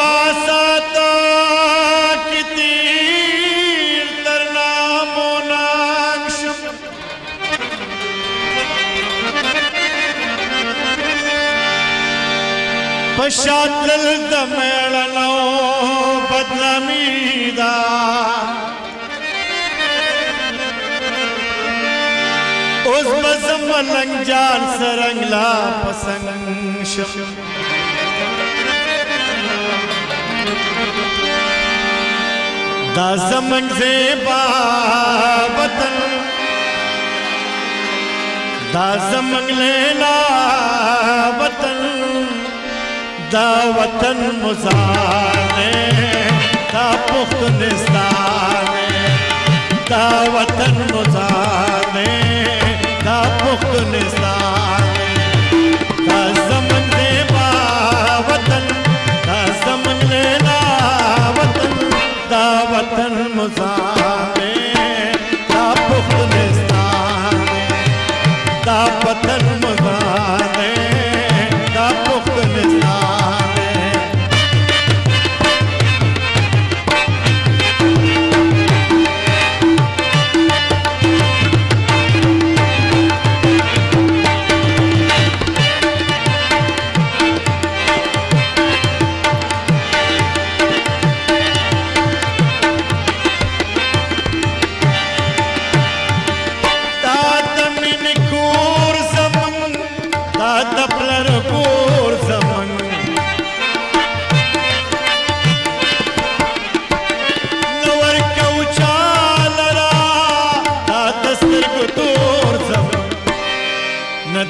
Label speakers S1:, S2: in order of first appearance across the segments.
S1: वफासाता किती तरनामोनाक्षम पश्चातल दमेळनो बदनामीदा उस बज़म लंजान सरंगला पसंगशम दा ज़मन ज़ेबा वतन दा ज़मन लेला वतन दा वतन मुज़ाने दा पुख्तनिस्ताने दा वतन मुज़ाने दा पुख्तनिस्ताने दा ज़मन ज़ेबा वतन दा ज़मन लेला वतन दा वतन मुज़ाने दा पुख्तनिस्ताने दा वतन मुज़ाने दा पुख्तनिस्ताने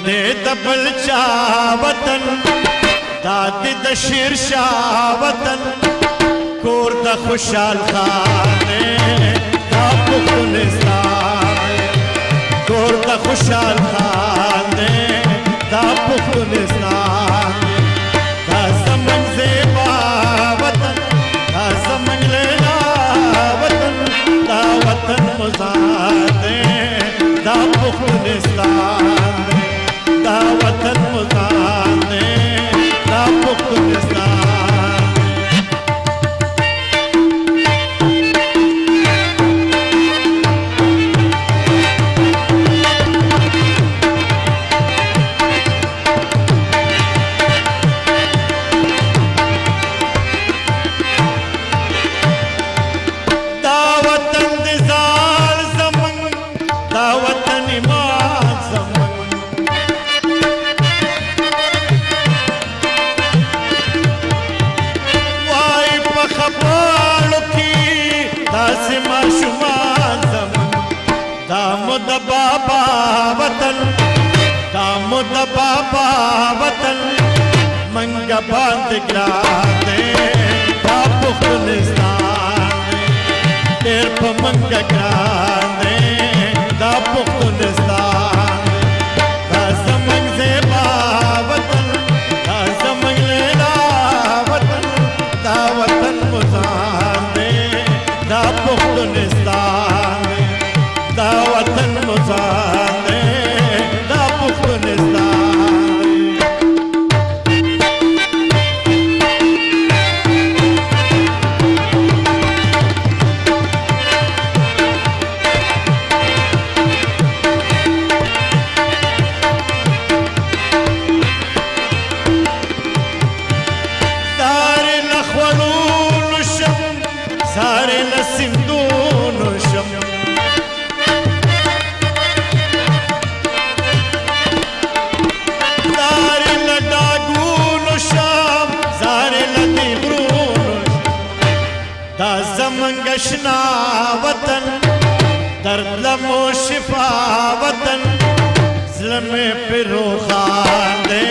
S1: दे दबल चा वतन दादी द शीरशाह वतन कोर द खुशाल खाने दा पुख्तनिस्ताने कोर द खुशाल खाने दा पुख्तनिस्ताने दा ज़मन ज़ेबा वतन दा ज़मन लेला वतन दा वतन मुज़ाने दा पुख्तनिस्ताने दा वतन मुज़ाने दा पुख्तनिस्ताने दा वतन दिज़ाल ज़मन दा वतन इमान ज़मन दामुद बाबा वतन दामुद बाबा वतन मंगा बांध ग्रादे दा पुख्तनिस्ताने तेर प मंगा ग्रादे दा पुख्तनिस्ताने दा ज़मन ज़ेबा वतन दा ज़मन लेला वतन दा वतन मुज़ाने दा पुख्तनिस्ताने दा वतन मुज़ाने दा पुख्तनिस्ताने सारे लखवलून शम सारे लसिंदून शम दा ज़मन गशना वतन दर्द लमो शिफा वतन ज़िल्मे पिरो खाने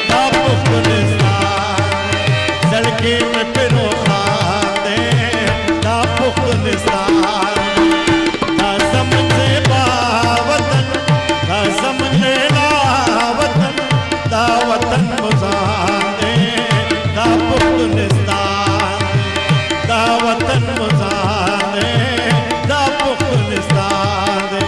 S1: दा पुख्तनिस्ताने सड़के में पिरो खाने दा पुख्तनिस्ताने दा ज़मन ज़ेबा वतन दा ज़मन लेला वतन दा वतन मुज़ाने दा पुख्तनिस्ताने दा वतन मुज़ाने दा पुख्तनिस्ताने